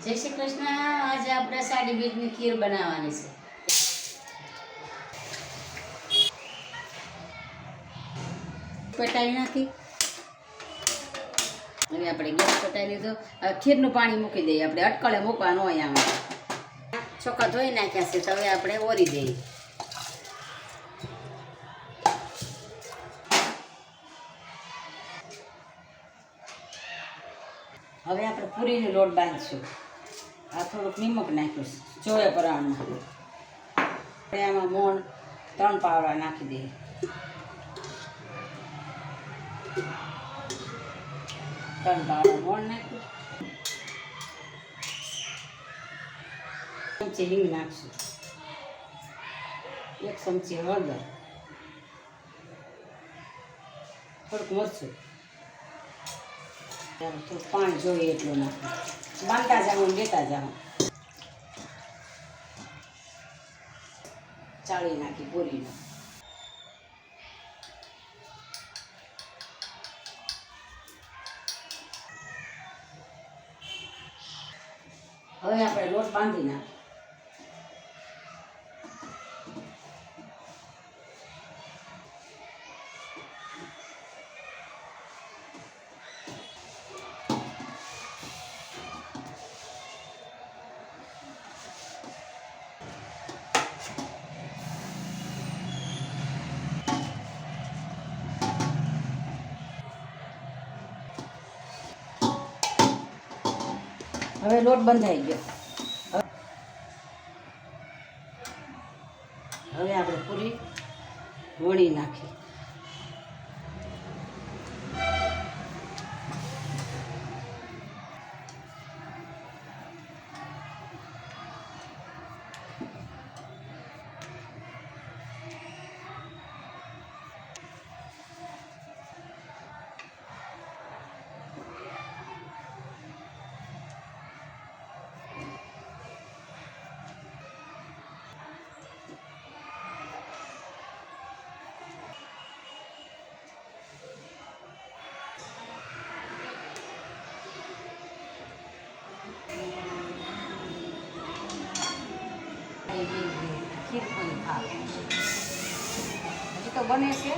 જય શ્રી કૃષ્ણ। આજે આપણે સાડી બીજની ખીર બનાવવાની છે। પટાઈ નાખી, હવે આપણે ગેસ પટાઈ લીધો। ખીરનું પાણી મૂકી દઈએ, આપણે અટકળે મૂકવાનું હોય આમાં। ચોખા ધોઈ નાખ્યા છે, તો હવે આપણે ઓરી દઈએ। હવે આપણે પૂરીનો લોટ બાંધીશું। આ થોડુંક નિમક નાખ્યું છે જોયા પ્રમાણમાં। આપણે આમાં મોણ 3 પાવડા નાખી દઈએ। 3 પાવડા મોણ નાખ્યું। ચમચી હિંગ નાખશું, 1 ચમચી હળદર, થોડુંક મરચું, થોડું પાણી જોઈએ એટલું નાખવું। બાંધતા જાઉં લેતા જાઉં। ચાળી નાખી પૂરીનો। હવે આપણે લોટ બાંધી નાખીએ। હવે લોટ બંધાઈ ગયો। હવે આપણે પૂરી વણી નાખી। ખીર પૂરી ખાવ હજી તો બને છે।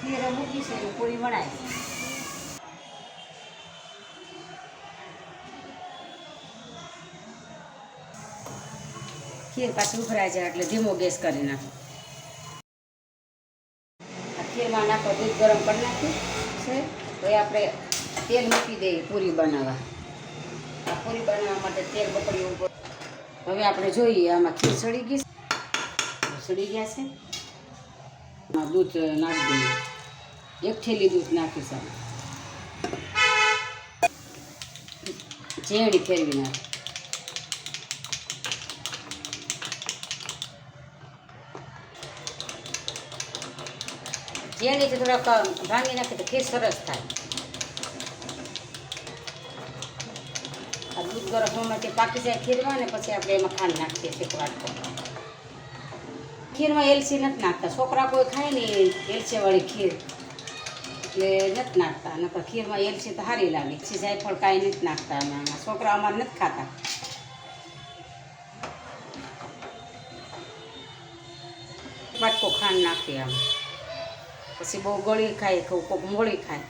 ખીર મૂકી છે, પૂરી વણાય છે। ખીર પાછી ઉભરાઈ જાય એટલે ધીમો ગેસ કરી નાખો। આ ખીરમાં નાખો દૂધ ગરમ કરી નાખ્યું છે। તો આપણે તેલ મૂકી દઈએ પૂરી બનાવવા। આ પૂરી બનાવવા માટે તેલ બપડ્યું ઉપર। હવે આપણે જોઈએ આમાં ખીર સડી ગઈ, સડી ગયા છે। દૂધ નાખી દઈએ, 1 થેલી દૂધ નાખીશું। ઝેડી ફેરવી નાખી। ઝેડીથી થોડાક ભાંગી નાખી તો ખીર સરસ થાય। આ દૂધ ગરમ હોવાથી પાકી જાય ખીરમાં, ને પછી આપણે એમાં ખાંડ નાખીએ છીએ વાટકો। ખીરમાં એલચી નથી નાખતા, છોકરા કોઈ ખાય ને એલચીવાળી ખીર એટલે નથી નાખતા। નકર ખીરમાં એલચી તો સારી લાગે છે। જાયફળ કાંઈ નથી નાખતા અમે આમાં, છોકરા અમારે નથી ખાતા। વાટકો ખાંડ નાખીએ આમ, પછી બહુ ગળી ખાય, કોક મોળી ખાય।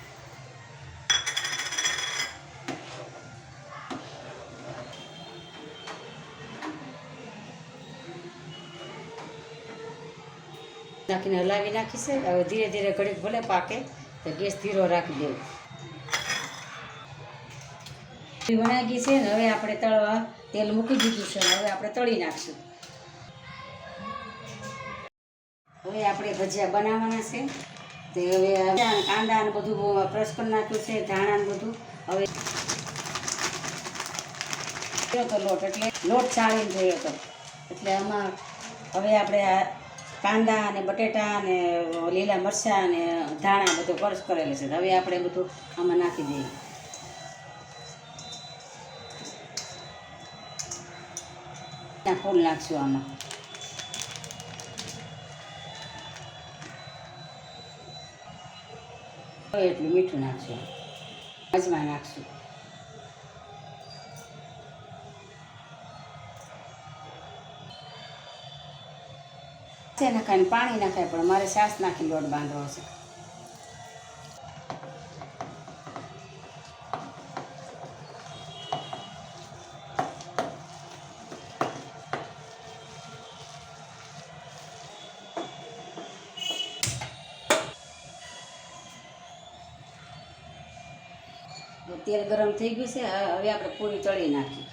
નાખીને હલાવી નાખી છે। હવે ધીરે ધીરે ઘડીક ભલે પાકે તો ગેસ ધીરો રાખી દેવો। વણાઈ ગઈ છે ને, હવે આપણે તળવા તેલ મૂકી દીધું છે। હવે આપણે તળી નાખશું। હવે આપણે ભજીયા બનાવવાના છે। તે હવે કાંદા ને બધું ક્રશ કરી નાખ્યું છે, ધાણા ને બધું। હવે તો લોટ એટલે લોટ ચાળીને જોયો હતો, એટલે આમાં હવે આપણે કાંદા અને બટેટા અને લીલા મરચાં અને ધાણા બધું ક્રશ કરેલું છે। હવે આપણે બધું આમાં નાખી દઈએ। ફૂલ નાખશું આમાં। એટલું મીઠું નાખશું, અજમા નાખશું। છે નાખાય ને પાણી નાખાય, પણ મારે છાશ નાખીને લોટ બાંધવો છે. તેલ ગરમ થઈ ગયું છે. હવે આપણે પૂરી તળી નાખીએ.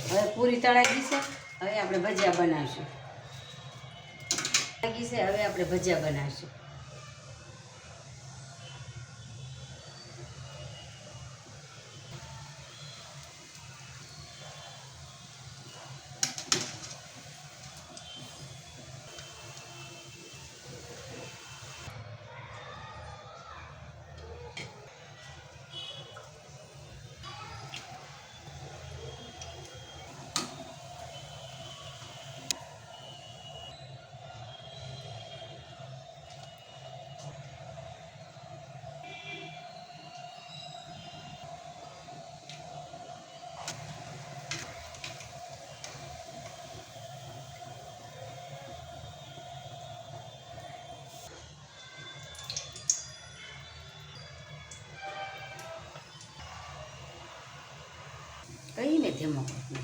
હવે પૂરી તળાઈ ગઈ છે. હવે આપણે ભજીયા બનાવીશું. હવે આપણે ભજીયા બનાવીશું. કહીને ધીમો કરો.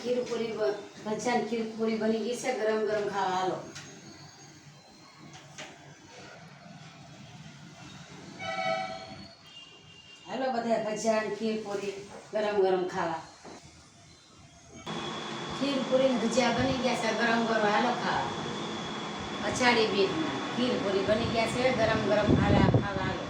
ખીર પૂરી ભજીયાની ખીર પૂરી બની ગઈ છે. ગરમ ગરમ ખાવા હાલો. હાલો બધા ભજીયાની ખીર પૂરી ગરમ ગરમ ખાવા. ખીર પૂરી ભજીયા બની ગયા છે ગરમ ગરમ, હાલો ખાવા. અષાઢી બીજના ખીર પૂરી બની ગયા છે ગરમ ગરમ ખાવા હાલો.